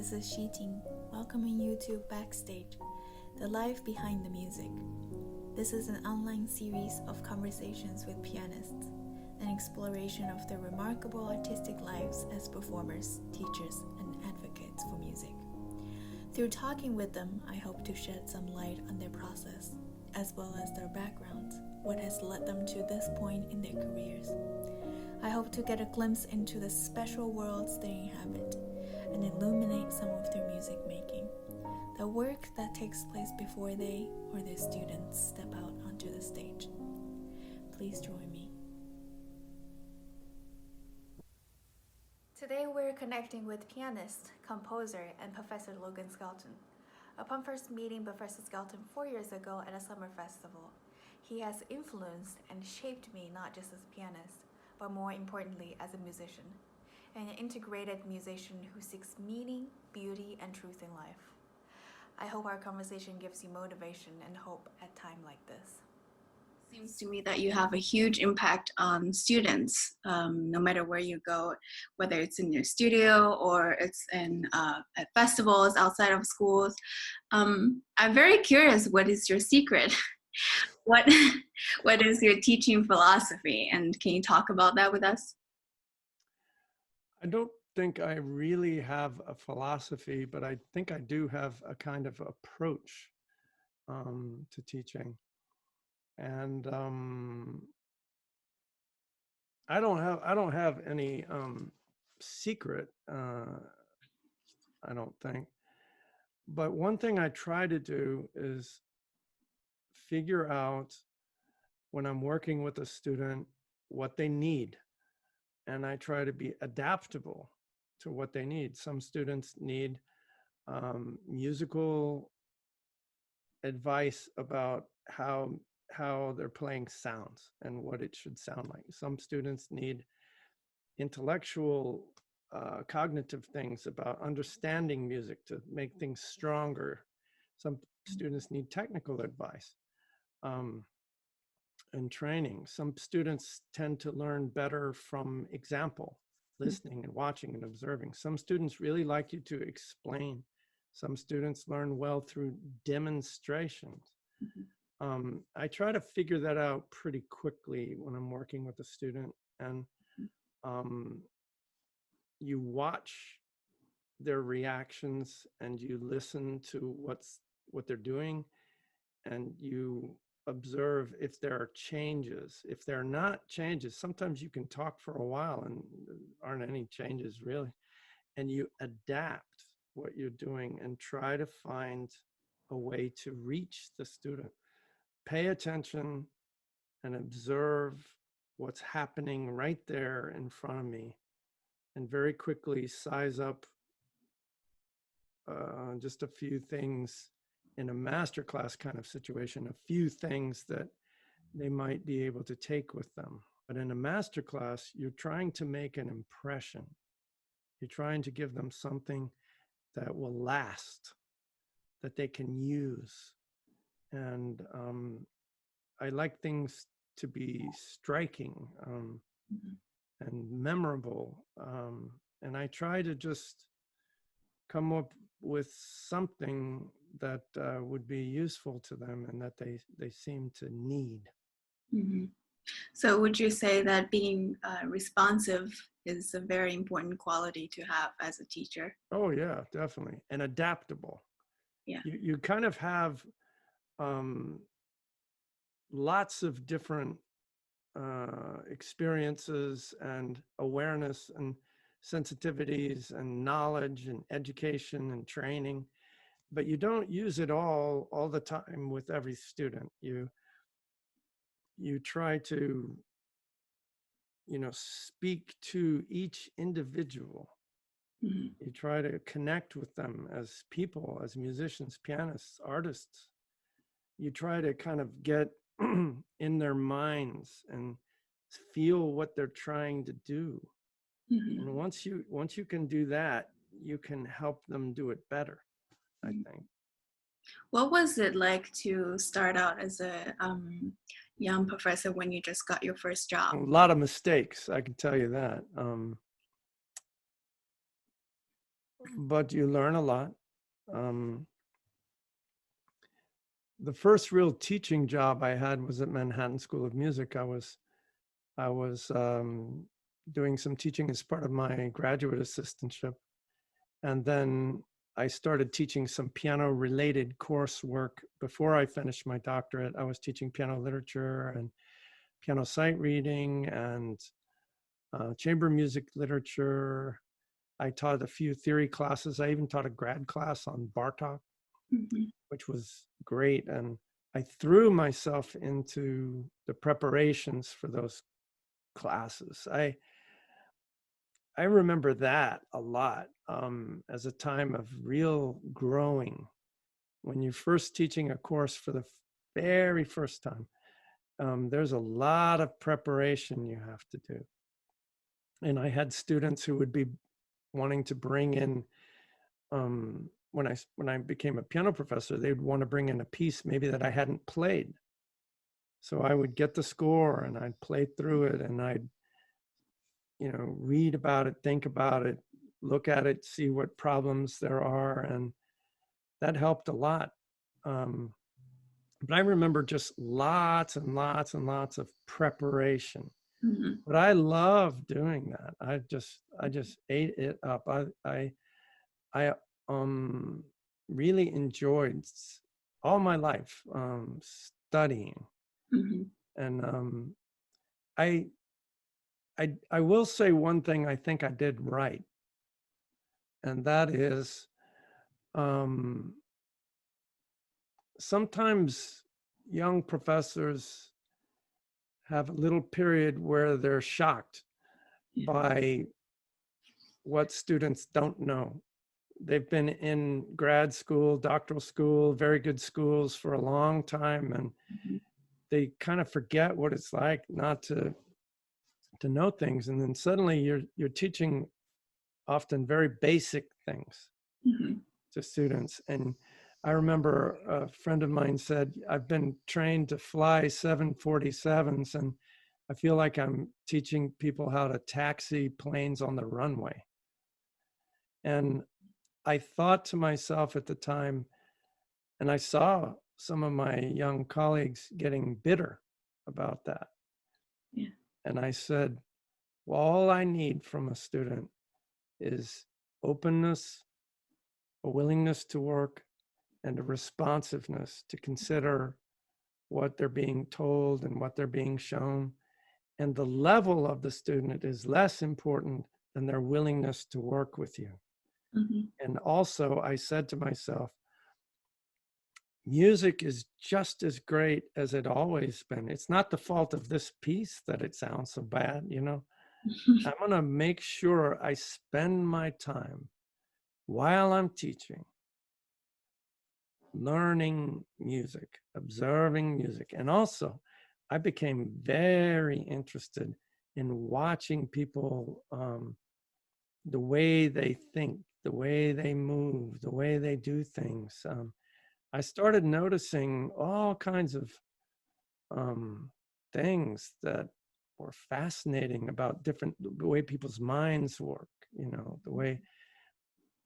this is Xiting, welcoming you to Backstage, the life behind the music. This is an online series of conversations with pianists, an exploration of their remarkable artistic lives as performers, teachers, and advocates for music. Through talking with them, I hope to shed some light on their process, as well as their backgrounds, what has led them to this point in their careers. I hope to get a glimpse into the special worlds they inhabit and illuminate some of their music making, the work that takes place before they or their students step out onto the stage. Please join me. Today we're connecting with pianist, composer, and Professor Logan Skelton. Upon first meeting Professor Skelton 4 years ago at a summer festival, he has influenced and shaped me not just as a pianist, but more importantly as a musician, an integrated musician who seeks meaning, beauty, and truth in life. I hope our conversation gives you motivation and hope at a time like this. Seems to me that you have a huge impact on students, no matter where you go, whether it's in your studio or it's in at festivals outside of schools. I'm very curious, what is your secret? What is your teaching philosophy, and can you talk about that with us? I don't think I really have a philosophy, but I think I do have a kind of approach to teaching. And I don't have any secret, I don't think. But one thing I try to do is figure out, when I'm working with a student, what they need. And I try to be adaptable to what they need. Some students need musical advice about how they're playing sounds and what it should sound like. Some students need intellectual, cognitive things about understanding music to make things stronger. Some students need technical advice and training. Some students tend to learn better from example, listening and watching and observing. Some students really like you to explain. Some students learn well through demonstrations. I try to figure that out pretty quickly when I'm working with a student, and you watch their reactions and you listen to what they're doing, and you observe if there are changes. If there are not changes, sometimes you can talk for a while and there aren't any changes really, and you adapt what you're doing and try to find a way to reach the student. Pay attention and observe what's happening right there in front of me, and very quickly size up just a few things in a masterclass kind of situation, a few things that they might be able to take with them. But in a masterclass, you're trying to make an impression. You're trying to give them something that will last, that they can use. And I like things to be striking and memorable. And I try to just come up with something that would be useful to them and that they seem to need. Mm-hmm. So would you say that being responsive is a very important quality to have as a teacher? Oh yeah, definitely. And adaptable. Yeah. You kind of have lots of different experiences and awareness and sensitivities and knowledge and education and training, but you don't use it all the time with every student. You try to, speak to each individual. Mm-hmm. You try to connect with them as people, as musicians, pianists, artists. You try to kind of get in their minds and feel what they're trying to do. Mm-hmm. And once you can do that, you can help them do it better, I think. What was it like to start out as a young professor when you just got your first job? A lot of mistakes, I can tell you that. but you learn a lot. Um, the first real teaching job I had was at Manhattan School of Music. I was doing some teaching as part of my graduate assistantship. And then I started teaching some piano-related coursework before I finished my doctorate. I was teaching piano literature and piano sight reading and chamber music literature. I taught a few theory classes. I even taught a grad class on Bartok, which was great. And I threw myself into the preparations for those classes. I remember that a lot as a time of real growing. When you're first teaching a course for the very first time, there's a lot of preparation you have to do. And I had students who would be wanting to bring in, when I became a piano professor, they'd want to bring in a piece maybe that I hadn't played. So I would get the score and I'd play through it and I'd read about it, think about it, look at it, see what problems there are. And that helped a lot. But I remember just lots and lots and lots of preparation. But I love doing that. I just ate it up. I really enjoyed all my life studying. And I will say one thing I think I did right, and that is sometimes young professors have a little period where they're shocked by what students don't know. They've been in grad school, doctoral school, very good schools for a long time, and they kind of forget what it's like not to know things. And then suddenly you're teaching often very basic things to students. And I remember a friend of mine said, I've been trained to fly 747s, and I feel like I'm teaching people how to taxi planes on the runway. And I thought to myself at the time, and I saw some of my young colleagues getting bitter about that. Yeah. And I said, well, all I need from a student is openness, a willingness to work, and a responsiveness to consider what they're being told and what they're being shown. And the level of the student is less important than their willingness to work with you. And also, I said to myself, music is just as great as it always been. It's not the fault of this piece that it sounds so bad, I'm going to make sure I spend my time while I'm teaching, learning music, observing music. And also, I became very interested in watching people, the way they think, the way they move, the way they do things. I started noticing all kinds of things that were fascinating about the way people's minds work, the way,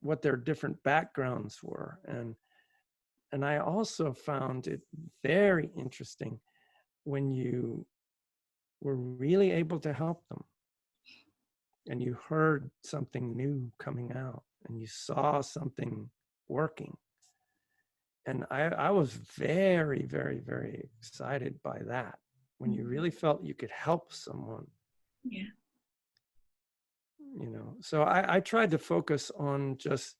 what their different backgrounds were. And I also found it very interesting when you were really able to help them and you heard something new coming out and you saw something working. And I was very, very, very excited by that, when you really felt you could help someone. Yeah. So I tried to focus on just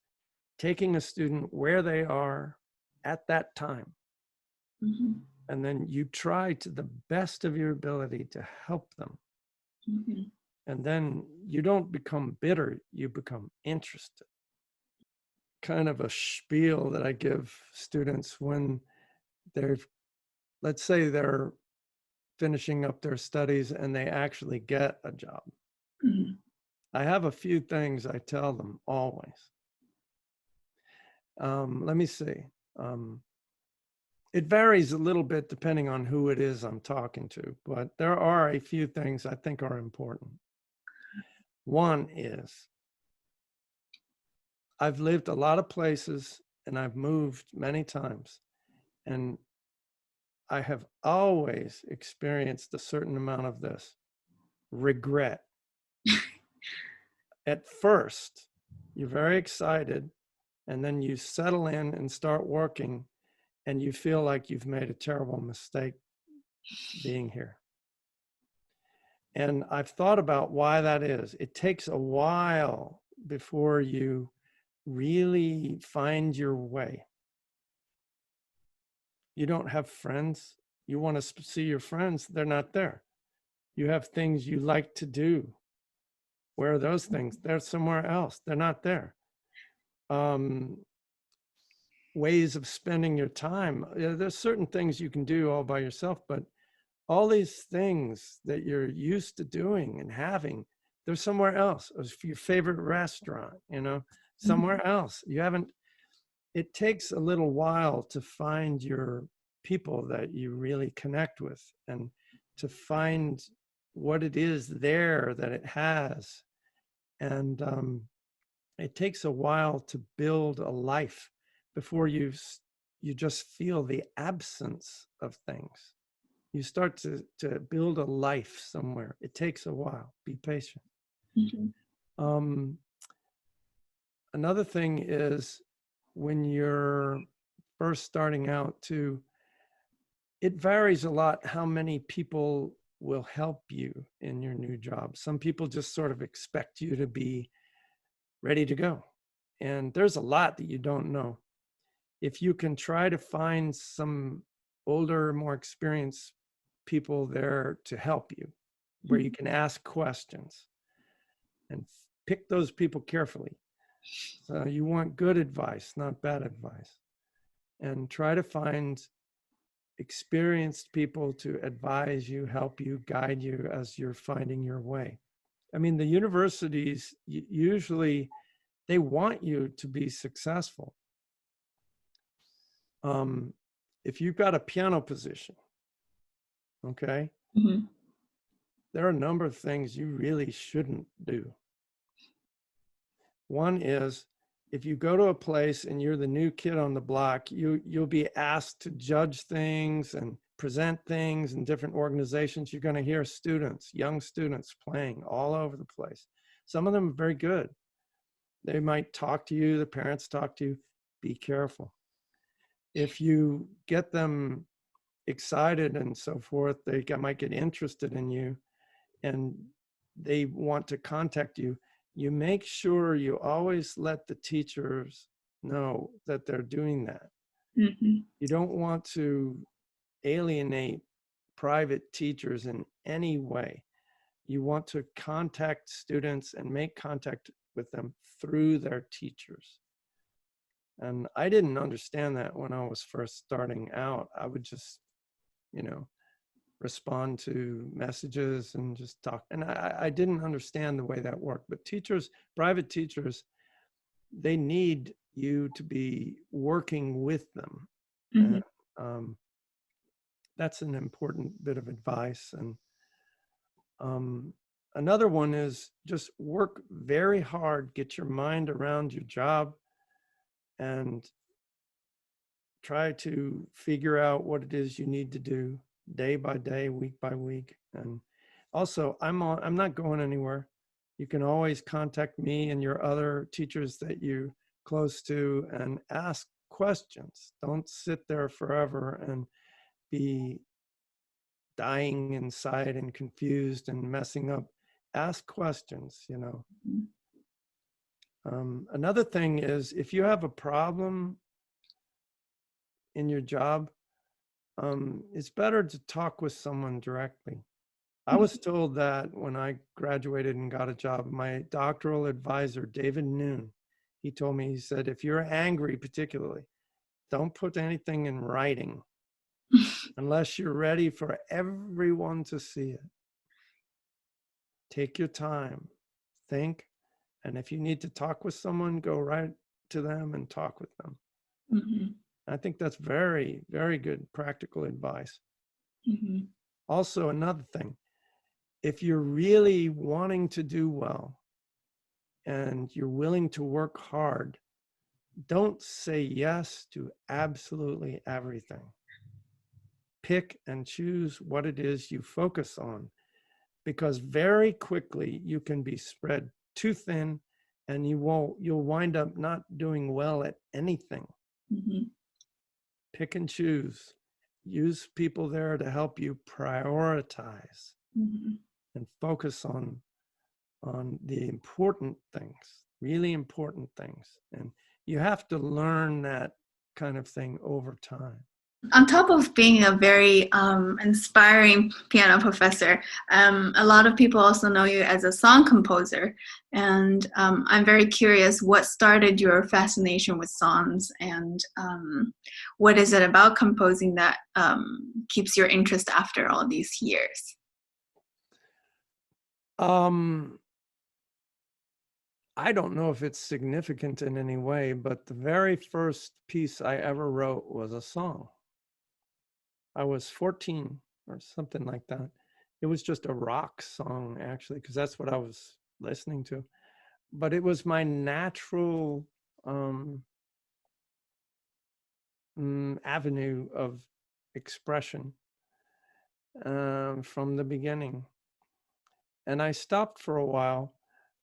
taking a student where they are at that time. And then you try to the best of your ability to help them. And then you don't become bitter, you become interested. Kind of a spiel that I give students when let's say they're finishing up their studies and they actually get a job. I have a few things I tell them always. Let me see. It varies a little bit depending on who it is I'm talking to, but there are a few things I think are important. One is, I've lived a lot of places and I've moved many times, and I have always experienced a certain amount of this regret. At first, you're very excited, and then you settle in and start working, and you feel like you've made a terrible mistake being here. And I've thought about why that is. It takes a while before you really find your way. You don't have friends. You want to see your friends, they're not there. You have things you like to do. Where are those things? They're somewhere else. They're not there. Ways of spending your time. There's certain things you can do all by yourself, but all these things that you're used to doing and having, they're somewhere else. Your favorite restaurant, somewhere else. You haven't. It takes a little while to find your people that you really connect with, and to find what it is there that it has. And it takes a while to build a life before you just feel the absence of things. You start to build a life somewhere. It takes a while. Be patient. Mm-hmm. Another thing is, when you're first starting out too, it varies a lot how many people will help you in your new job. Some people just sort of expect you to be ready to go. And there's a lot that you don't know. If you can try to find some older, more experienced people there to help you, where you can ask questions, and pick those people carefully. So you want good advice, not bad advice. And try to find experienced people to advise you, help you, guide you as you're finding your way. I mean, the universities, usually they want you to be successful. If you've got a piano position, okay, mm-hmm. There are a number of things you really shouldn't do. One is, if you go to a place and you're the new kid on the block, you'll be asked to judge things and present things in different organizations. You're going to hear students, young students, playing all over the place. Some of them are very good. They might talk to you, the parents talk to you. Be careful. If you get them excited and so forth, they might get interested in you and they want to contact you. You make sure you always let the teachers know that they're doing that. Mm-hmm. You don't want to alienate private teachers in any way. You want to contact students and make contact with them through their teachers. And I didn't understand that when I was first starting out. I would just, respond to messages and just talk. And I didn't understand the way that worked. But teachers, private teachers, they need you to be working with them. Mm-hmm. And that's an important bit of advice. And another one is just work very hard, get your mind around your job, and try to figure out what it is you need to do day by day, week by week. And also, I'm not going anywhere. You can always contact me and your other teachers that you're close to and ask questions. Don't sit there forever and be dying inside and confused and messing up. Ask questions, Another thing is, if you have a problem in your job, it's better to talk with someone directly. I was told that when I graduated and got a job, my doctoral advisor, David Noon, he told me, he said, if you're angry particularly, don't put anything in writing unless you're ready for everyone to see it. Take your time, think, and if you need to talk with someone, go right to them and talk with them. Mm-hmm. I think that's very, very good practical advice. Mm-hmm. Also, another thing, if you're really wanting to do well and you're willing to work hard, don't say yes to absolutely everything. Pick and choose what it is you focus on, because very quickly you can be spread too thin and you'll wind up not doing well at anything. Mm-hmm. Pick and choose. Use people there to help you prioritize Mm-hmm. and focus on the important things, really important things. And you have to learn that kind of thing over time. On top of being a very inspiring piano professor, a lot of people also know you as a song composer. And I'm very curious what started your fascination with songs, and what is it about composing that keeps your interest after all these years? I don't know if it's significant in any way, but the very first piece I ever wrote was a song. I was 14 or something like that. It was just a rock song, actually, because that's what I was listening to. But it was my natural avenue of expression from the beginning. And I stopped for a while,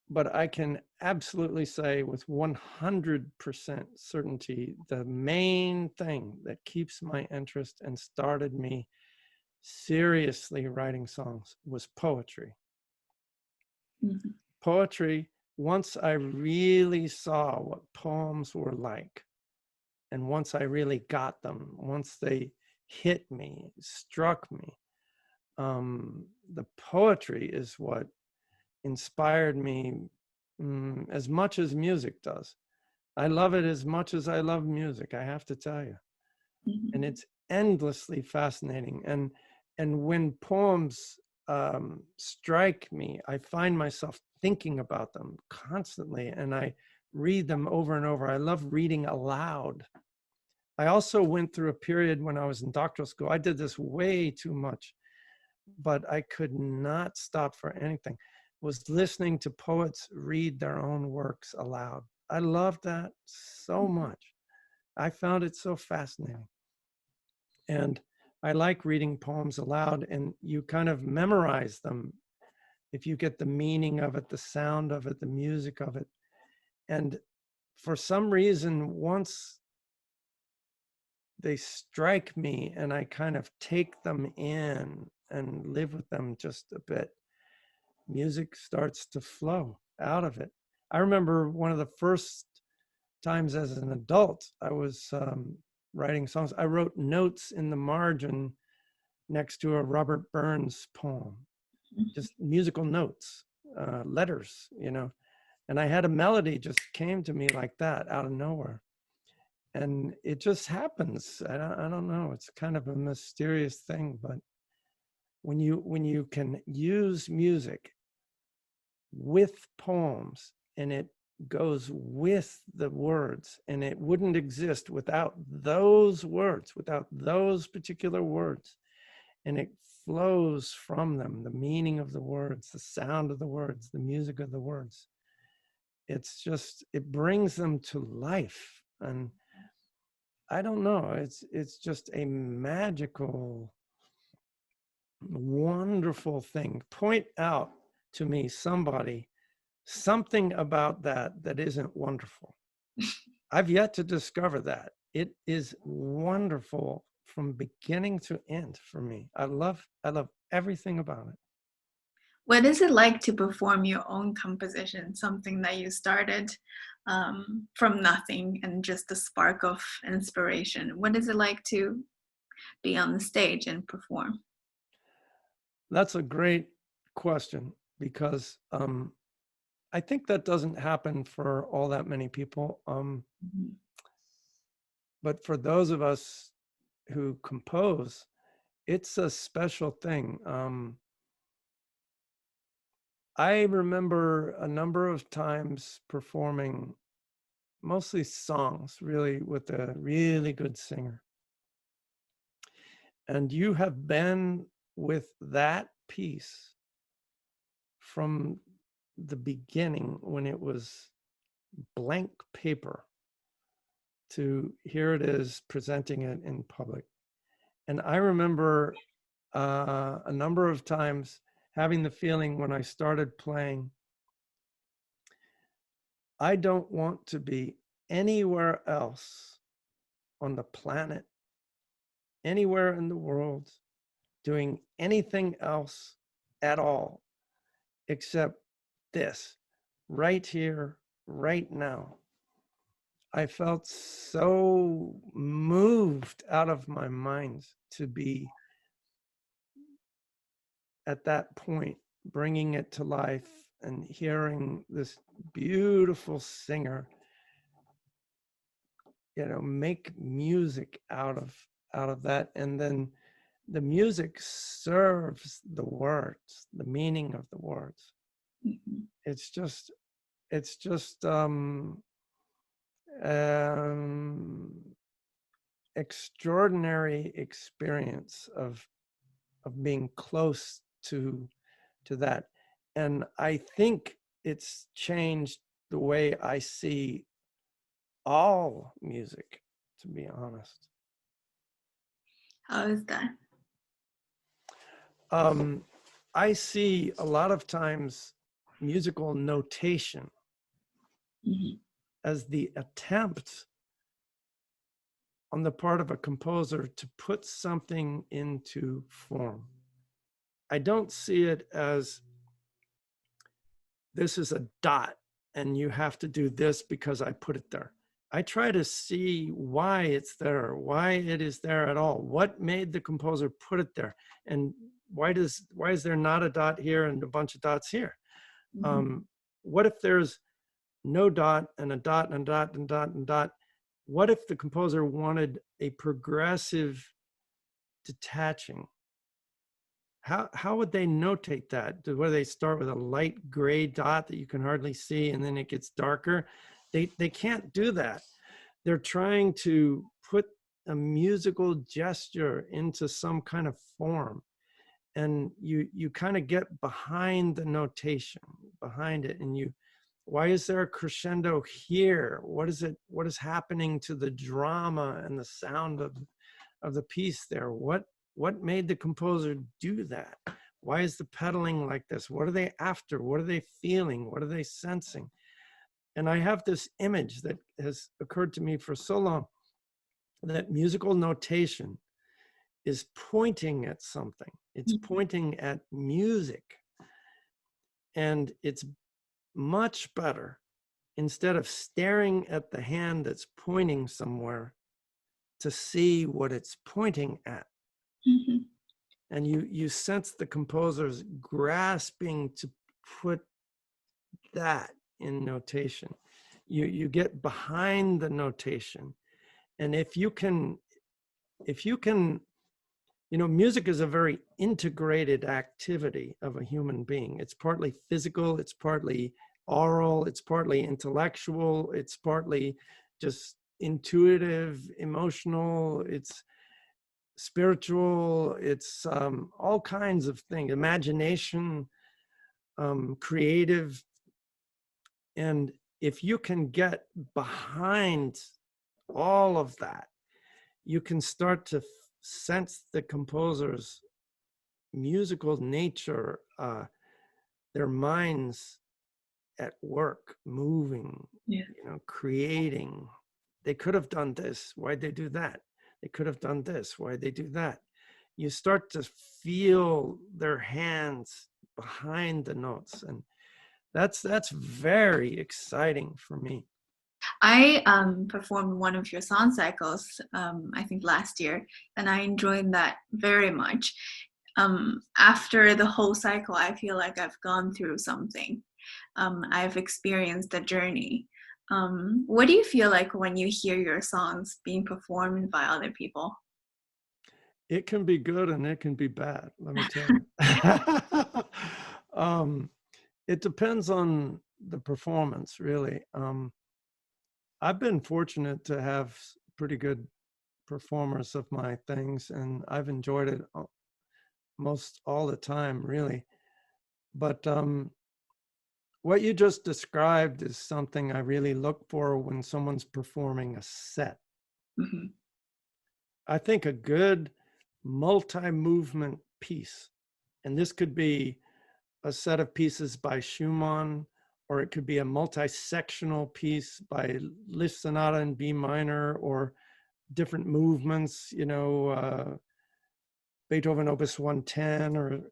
but I can absolutely say with 100% certainty, the main thing that keeps my interest and started me seriously writing songs was poetry. Mm-hmm. Poetry, once I really saw what poems were like, and once I really got them, once they hit me, struck me, the poetry is what inspired me as much as music does. I love it as much as I love music, I have to tell you. Mm-hmm. And it's endlessly fascinating. And when poems strike me, I find myself thinking about them constantly, and I read them over and over. I love reading aloud. I also went through a period when I was in doctoral school. I did this way too much, but I could not stop for anything. Was listening to poets read their own works aloud. I loved that so much. I found it so fascinating. And I like reading poems aloud, and you kind of memorize them if you get the meaning of it, the sound of it, the music of it. And for some reason, once they strike me and I kind of take them in and live with them just a bit, music starts to flow out of it. I remember one of the first times as an adult, I was writing songs. I wrote notes in the margin next to a Robert Burns poem, just musical notes, letters, and I had a melody just came to me like that out of nowhere. And it just happens. I don't know. It's kind of a mysterious thing, but when you can use music with poems and it goes with the words, and it wouldn't exist without those words, without those particular words, and it flows from them, the meaning of the words, the sound of the words, the music of the words. It's just, it brings them to life. And I don't know, it's just a magical, wonderful thing. Point out to me something about that isn't wonderful. I've yet to discover that. It is wonderful from beginning to end for me. I love everything about it. What is it like to perform your own composition, something that you started from nothing and just a spark of inspiration? What is it like to be on the stage and perform? That's a great question, because I think that doesn't happen for all that many people. Mhm. But for those of us who compose, it's a special thing. I remember a number of times performing mostly songs, really, with a really good singer. And you have been with that piece from the beginning, when it was blank paper, to here it is presenting it in public. And I remember a number of times having the feeling when I started playing, I don't want to be anywhere else on the planet, anywhere in the world, doing anything else at all, except this, right here, right now. I felt so moved out of my mind to be at that point, bringing it to life and hearing this beautiful singer, make music out of that. And then the music serves the words, the meaning of the words. Mm-hmm. It's just extraordinary experience of being close to that. And I think it's changed the way I see all music, to be honest. How is that? I see a lot of times musical notation Mm-hmm. as the attempt on the part of a composer to put something into form. I don't see it as this is a dot and you have to do this because I put it there. I try to see why it's there, why it is there at all. What made the composer put it there? And why is there not a dot here and a bunch of dots here? Mm-hmm. What if there's no dot and a dot and a dot and a dot and a dot? What if the composer wanted a progressive detaching? How would they notate that? Where they start with a light gray dot that you can hardly see and then it gets darker? They can't do that. They're trying to put a musical gesture into some kind of form. And you kind of get behind the notation, behind it, and why is there a crescendo here? What is happening to the drama and the sound of the piece there? What made the composer do that? Why is the pedaling like this? What are they after? What are they feeling? What are they sensing? And I have this image that has occurred to me for so long, that musical notation is pointing at something. It's pointing at music. And it's much better, instead of staring at the hand that's pointing somewhere, to see what it's pointing at. Mm-hmm. And you sense the composer's grasping to put that in notation. You get behind the notation. And if you can, music is a very integrated activity of a human being. It's partly physical, it's partly oral, it's partly intellectual, it's partly just intuitive, emotional, it's spiritual, it's all kinds of things, imagination, creative. And if you can get behind all of that, you can start to sense the composer's musical nature, their minds at work, moving, Yeah. creating. They could have done this. Why'd they do that? They could have done this. Why'd they do that? You start to feel their hands behind the notes. And that's very exciting for me. I performed one of your song cycles, I think last year, and I enjoyed that very much. After the whole cycle, I feel like I've gone through something. I've experienced a journey. What do you feel like when you hear your songs being performed by other people? It can be good and it can be bad, let me tell you. It depends on the performance, really. I've been fortunate to have pretty good performers of my things, and I've enjoyed it most all the time, really. But what you just described is something I really look for when someone's performing a set. Mm-hmm. I think a good multi-movement piece, and this could be a set of pieces by Schumann, or it could be a multi-sectional piece by Liszt Sonata in B minor, or different movements, Beethoven Opus 110,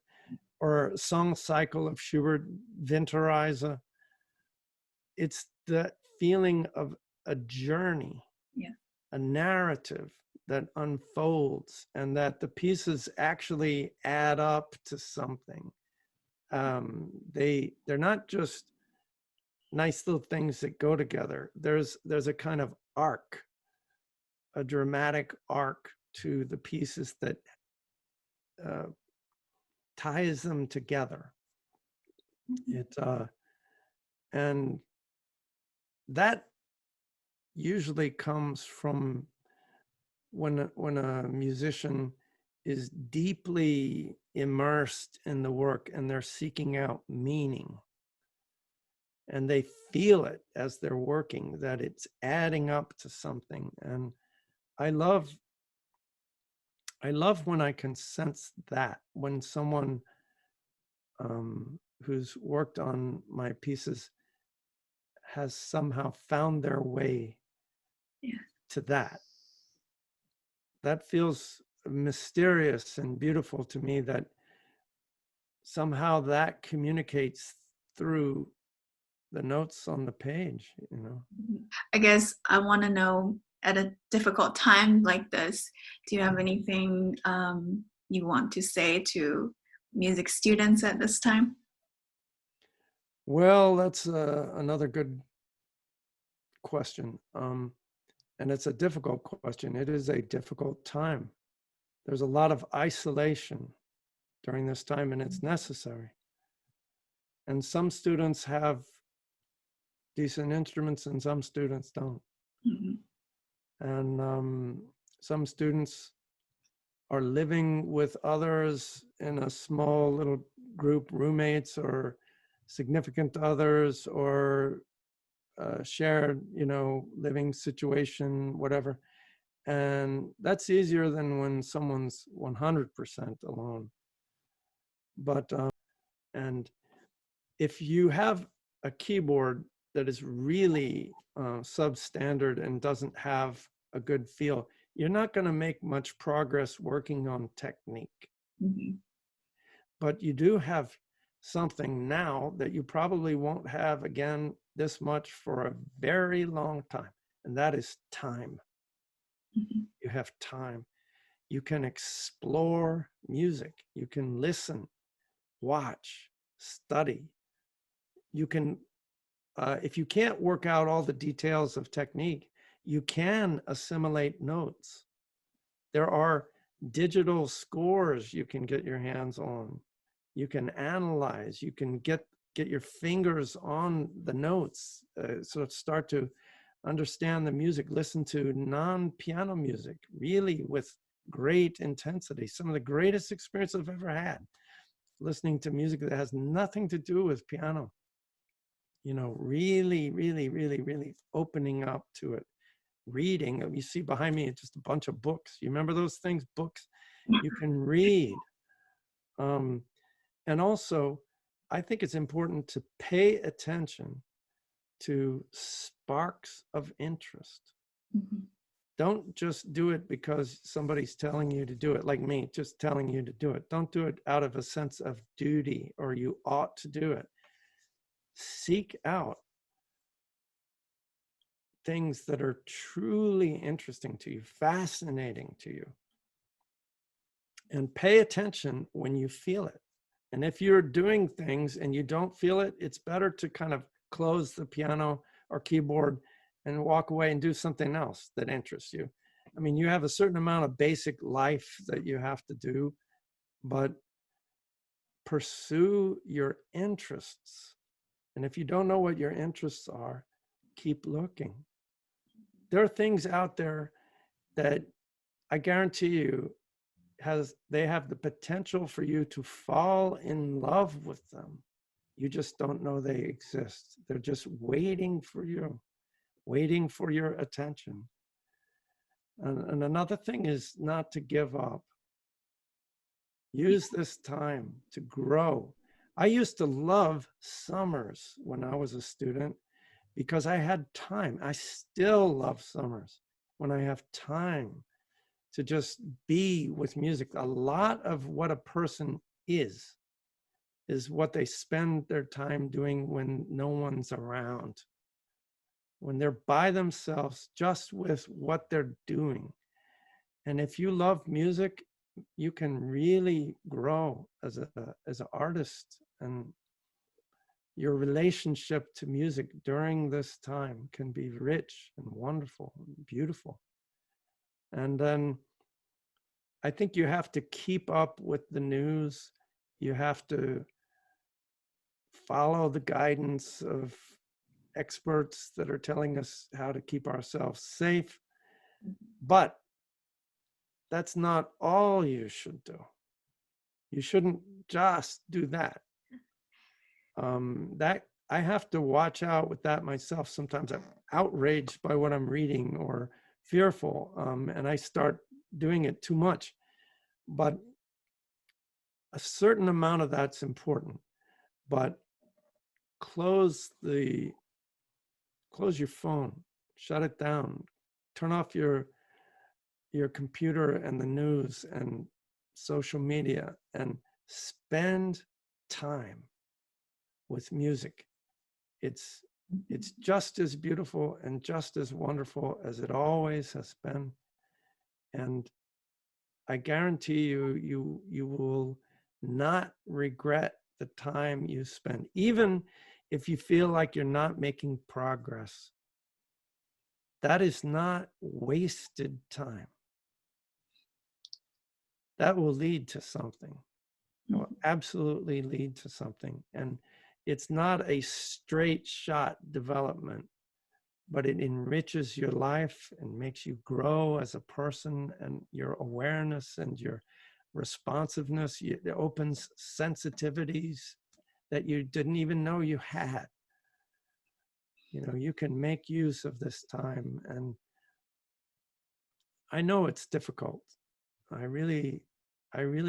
or song cycle of Schubert, Winterreise. It's the feeling of a journey, a narrative that unfolds, and that the pieces actually add up to something. They're not just nice little things that go together. There's a kind of arc, a dramatic arc to the pieces that ties them together. And that usually comes from when a musician is deeply immersed in the work and they're seeking out meaning, and they feel it as they're working, that it's adding up to something. And I love when I can sense that, when someone who's worked on my pieces has somehow found their way to that. That feels mysterious and beautiful to me, that somehow that communicates through the notes on the page, I guess I want to know, at a difficult time like this, do you have anything you want to say to music students at this time? Well, that's another good question. And it's a difficult question. It is a difficult time. There's a lot of isolation during this time, and it's necessary. And some students have decent instruments and some students don't. Mm-hmm. And some students are living with others in a small little group, roommates or significant others, or shared, living situation, whatever. And that's easier than when someone's 100% alone. But, and if you have a keyboard that is really substandard and doesn't have a good feel, you're not going to make much progress working on technique. Mm-hmm. But you do have something now that you probably won't have again this much for a very long time, and that is time. Mm-hmm. You have time. You can explore music. You can listen, watch, study. You can, if you can't work out all the details of technique, you can assimilate notes. There are digital scores you can get your hands on. You can analyze. You can get your fingers on the notes, sort of start to understand the music, listen to non-piano music, really with great intensity. Some of the greatest experience I've ever had, listening to music that has nothing to do with piano. Really, really, really, really opening up to it. Reading, you see behind me, just a bunch of books. You remember those things, books? You can read. And also, I think it's important to pay attention to sparks of interest. Mm-hmm. Don't just do it because somebody's telling you to do it, like me, just telling you to do it. Don't do it out of a sense of duty or you ought to do it. Seek out things that are truly interesting to you, fascinating to you, and pay attention when you feel it. And if you're doing things and you don't feel it, it's better to kind of close the piano or keyboard and walk away and do something else that interests you. I mean, you have a certain amount of basic life that you have to do, but pursue your interests. And if you don't know what your interests are, keep looking. There are things out there that I guarantee you they have the potential for you to fall in love with them. You just don't know they exist. They're just waiting for you, waiting for your attention. And another thing is not to give up. Use this time to grow. I used to love summers when I was a student because I had time. I still love summers when I have time to just be with music. A lot of what a person is what they spend their time doing when no one's around, when they're by themselves, just with what they're doing. And if you love music, you can really grow as an artist, and your relationship to music during this time can be rich and wonderful and beautiful. And then I think you have to keep up with the news. You have to follow the guidance of experts that are telling us how to keep ourselves safe. But that's not all you should do. You shouldn't just do that. That I have to watch out with that myself. Sometimes I'm outraged by what I'm reading or fearful, and I start doing it too much. But a certain amount of that's important. But close your phone, shut it down, turn off your computer and the news and social media, and spend time with music. It's just as beautiful and just as wonderful as it always has been. And I guarantee you will not regret the time you spend, even if you feel like you're not making progress. That is not wasted time. That will lead to something. It will absolutely lead to something. And it's not a straight shot development, but it enriches your life and makes you grow as a person, and your awareness and your responsiveness. It opens sensitivities that you didn't even know you had. You know, you can make use of this time. And I know it's difficult. I really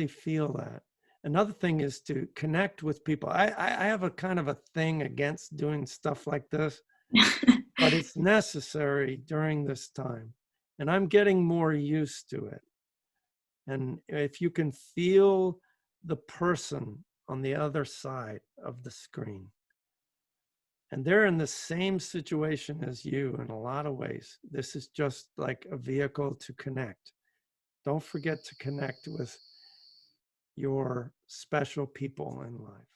feel that. Another thing is to connect with people. I have a kind of a thing against doing stuff like this, but it's necessary during this time. And I'm getting more used to it. And if you can feel the person on the other side of the screen, and they're in the same situation as you in a lot of ways, this is just like a vehicle to connect. Don't forget to connect with your special people in life.